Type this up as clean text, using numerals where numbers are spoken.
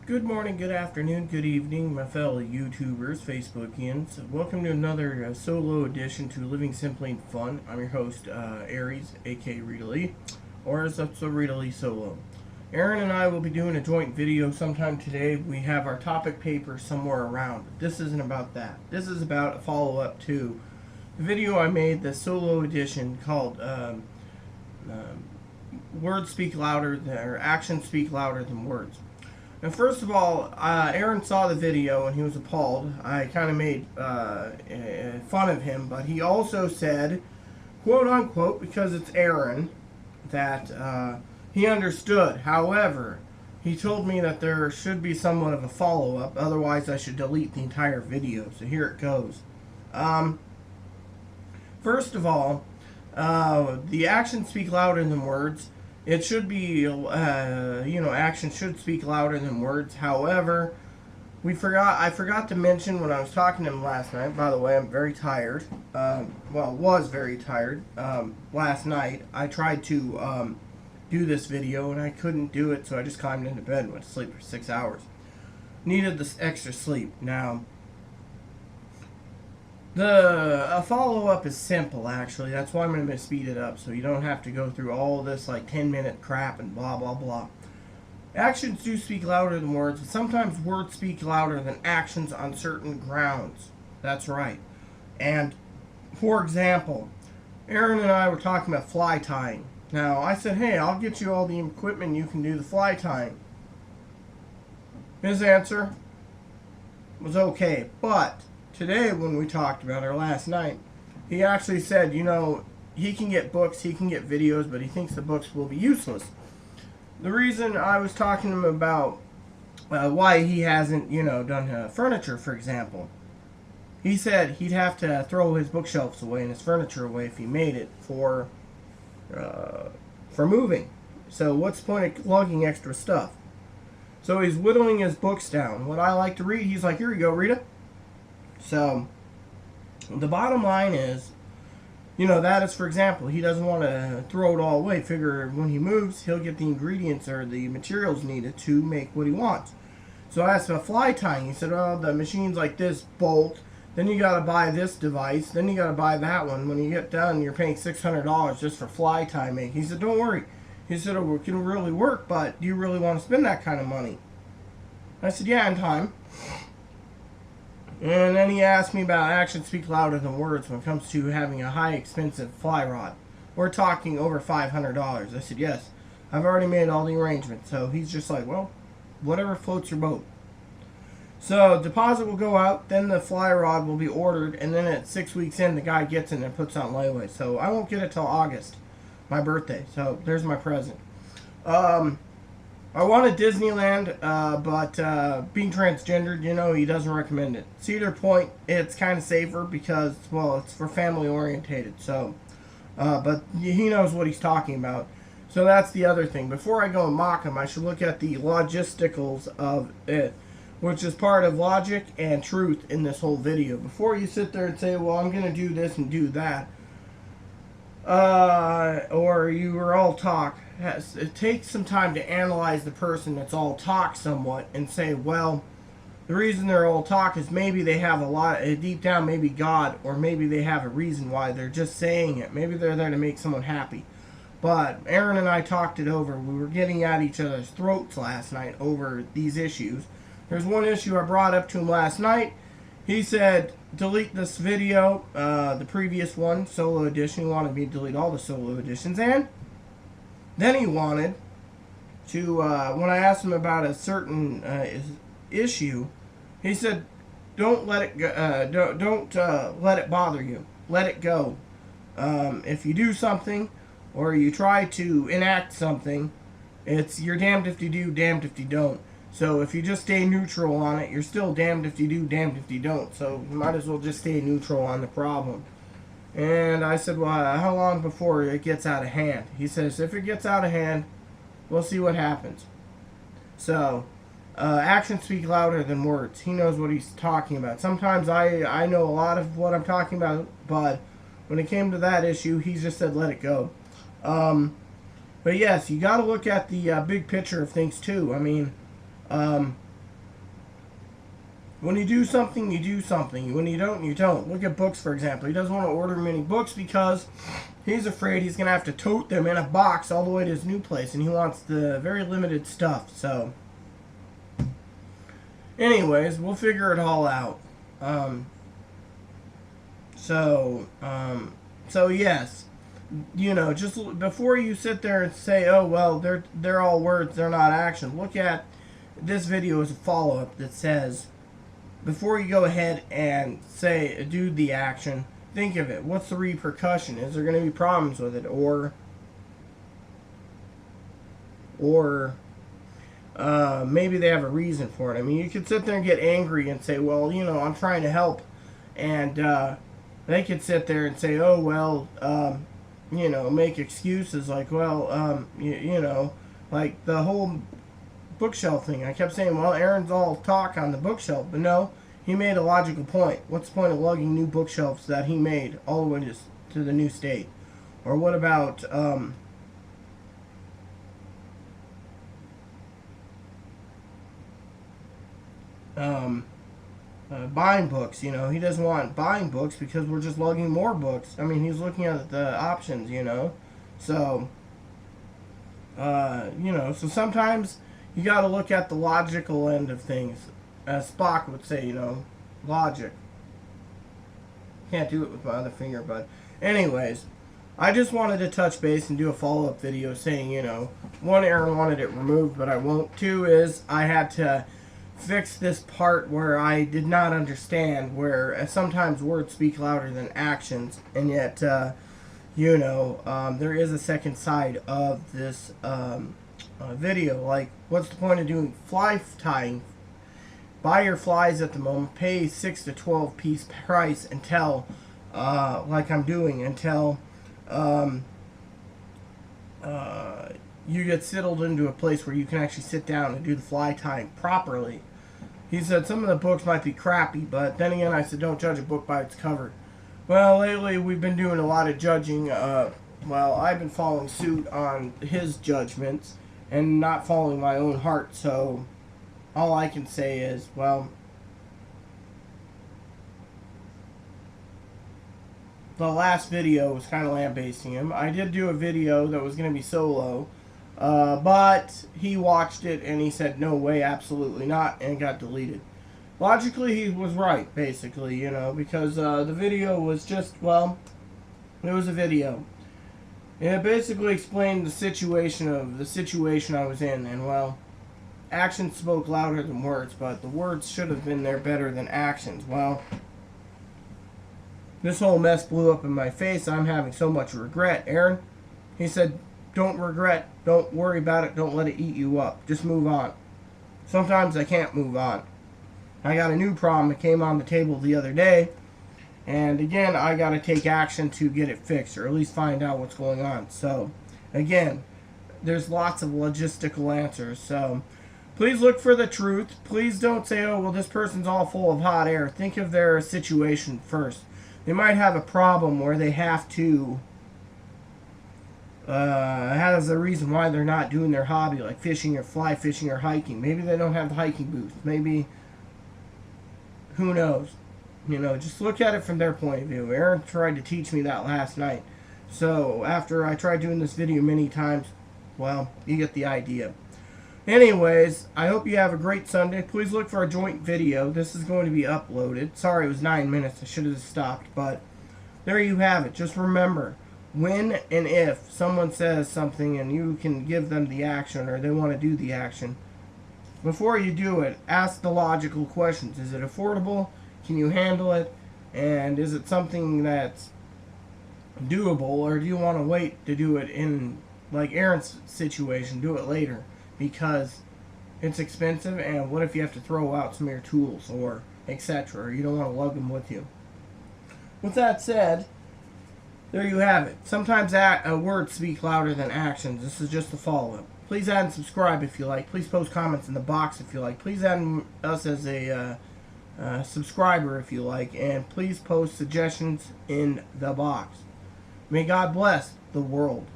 Good morning, good afternoon, good evening, my fellow YouTubers, Facebookians. Welcome to another solo edition to Living Simply and Fun. I'm your host, Aries, aka Ritalee, or as it's Ritalee Solo. Aaron and I will be doing a joint video sometime today. We have our topic paper somewhere around. This isn't about that. This is about a follow-up to the video I made, the solo edition called Words Speak Louder, or Actions Speak Louder Than Words. And first of all, Aaron saw the video and he was appalled. I kind of made fun of him, but he also said, quote unquote, because it's Aaron, that he understood. However, he told me that there should be somewhat of a follow-up, otherwise I should delete the entire video. So here it goes. First of all, the actions speak louder than words. It should be, actions should speak louder than words. However, I forgot to mention when I was talking to him last night. By the way, I'm very tired. Was very tired last night. I tried to do this video and I couldn't do it, so I just climbed into bed and went to sleep for 6 hours. Needed this extra sleep. Now, a follow-up is simple, actually. That's why I'm going to speed it up, so you don't have to go through all this, 10-minute crap and blah, blah, blah. Actions do speak louder than words, but sometimes words speak louder than actions on certain grounds. That's right. And, for example, Aaron and I were talking about fly tying. Now, I said, hey, I'll get you all the equipment you can do the fly tying. His answer was okay, but today, when we talked about it, or last night, he actually said, he can get books, he can get videos, but he thinks the books will be useless. The reason I was talking to him about why he hasn't, done furniture, for example, he said he'd have to throw his bookshelves away and his furniture away if he made it for moving. So what's the point of lugging extra stuff? So he's whittling his books down. What I like to read, he's like, here you go, Rita. So, the bottom line is, that is, for example, he doesn't want to throw it all away. Figure when he moves, he'll get the ingredients or the materials needed to make what he wants. So I asked about fly tying. He said, oh, the machine's like this, bolt. Then you got to buy this device. Then you got to buy that one. When you get done, you're paying $600 just for fly tying. He said, don't worry. He said, it can really work, but do you really want to spend that kind of money? I said, yeah, in time. And then he asked me about actions speak louder than words when it comes to having a high expensive fly rod. We're talking over $500. I said, yes, I've already made all the arrangements. So he's just like, well, whatever floats your boat. So deposit will go out, then the fly rod will be ordered, and then at 6 weeks in, the guy gets it and puts it on layaway. So I won't get it till August, my birthday. So there's my present. I wanted Disneyland, but being transgendered, he doesn't recommend it. Cedar Point, it's kind of safer because, well, it's for family orientated. So, but he knows what he's talking about. So that's the other thing. Before I go and mock him, I should look at the logisticals of it, which is part of logic and truth in this whole video. Before you sit there and say, well, I'm going to do this and do that, or you are all talk. It takes some time to analyze the person that's all talk somewhat and say, well, the reason they're all talk is maybe they have a lot, deep down, maybe God, or maybe they have a reason why they're just saying it. Maybe they're there to make someone happy. But Aaron and I talked it over. We were getting at each other's throats last night over these issues. There's one issue I brought up to him last night. He said, delete this video, the previous one, solo edition. He wanted me to delete all the solo editions, and then he wanted to, when I asked him about a certain issue, he said, don't let it go, don't let it bother you. Let it go. If you do something or you try to enact something, you're damned if you do, damned if you don't. So if you just stay neutral on it, you're still damned if you do, damned if you don't. So you might as well just stay neutral on the problem. And I said, well, how long before it gets out of hand? He says, if it gets out of hand, we'll see what happens. So, actions speak louder than words. He knows what he's talking about. Sometimes I know a lot of what I'm talking about, but when it came to that issue, he just said, let it go. But yes, you got to look at the big picture of things too. I mean, When you do something, you do something. When you don't, you don't. Look at books, for example. He doesn't want to order many books because he's afraid he's going to have to tote them in a box all the way to his new place, and he wants the very limited stuff. So, anyways, we'll figure it all out. So yes, you know, just before you sit there and say, oh, well, they're all words, they're not action. Look at this video as a follow-up that says, before you go ahead and say, do the action, think of it. What's the repercussion? Is there going to be problems with it? Or maybe they have a reason for it. I mean, you could sit there and get angry and say, well, you know, I'm trying to help. And they could sit there and say, oh, well, you know, make excuses like, well, you know, like the whole bookshelf thing. I kept saying, well, Aaron's all talk on the bookshelf, but no, he made a logical point. What's the point of lugging new bookshelves that he made all the way to the new state? Or what about buying books? You know, he doesn't want buying books because we're just lugging more books. I mean, he's looking at the options, you know. So, you know, so sometimes you got to look at the logical end of things. As Spock would say, you know, logic. Can't do it with my other finger, but anyways, I just wanted to touch base and do a follow-up video saying, you know, one, Aaron wanted it removed, but I won't. Two is I had to fix this part where I did not understand, where sometimes words speak louder than actions, and yet, you know, there is a second side of this video. Like, what's the point of doing fly tying? Buy your flies at the moment, pay 6 to 12 piece price until, like I'm doing, until you get settled into a place where you can actually sit down and do the fly tying properly. He said some of the books might be crappy, but then again I said don't judge a book by its cover. Well, lately we've been doing a lot of judging. Well, I've been following suit on his judgments and not following my own heart, so all I can say is, well, the last video was kind of lambasting him. I did do a video that was going to be solo, but he watched it and he said, no way, absolutely not, and it got deleted. Logically, he was right, basically, you know, because the video was just, well, it was a video. And it basically explained the situation I was in, and, well, actions spoke louder than words, but the words should have been there better than actions. Well, this whole mess blew up in my face. I'm having so much regret. Aaron, he said, don't regret. Don't worry about it. Don't let it eat you up. Just move on. Sometimes I can't move on. I got a new problem that came on the table the other day, and again, I got to take action to get it fixed, or at least find out what's going on. So, again, there's lots of logistical answers. So, please look for the truth. Please don't say, oh, well, this person's all full of hot air. Think of their situation first. They might have a problem where they have to, has a reason why they're not doing their hobby, like fishing or fly fishing or hiking. Maybe they don't have the hiking boots. Maybe, who knows? You know, just look at it from their point of view. Aaron tried to teach me that last night. So, after I tried doing this video many times, well, you get the idea. Anyways, I hope you have a great Sunday. Please look for a joint video. This is going to be uploaded. Sorry, it was 9 minutes. I should have stopped. But there you have it. Just remember, when and if someone says something and you can give them the action or they want to do the action, before you do it, ask the logical questions. Is it affordable? Can you handle it? And is it something that's doable? Or do you want to wait to do it in, like Aaron's situation, do it later? Because it's expensive, and what if you have to throw out some of your tools or etc., or you don't want to lug them with you? With that said, there you have it. Sometimes words speak louder than actions. This is just a follow-up. Please add and subscribe if you like. Please post comments in the box if you like. Please add us as a subscriber if you like, and please post suggestions in the box. May God bless the world.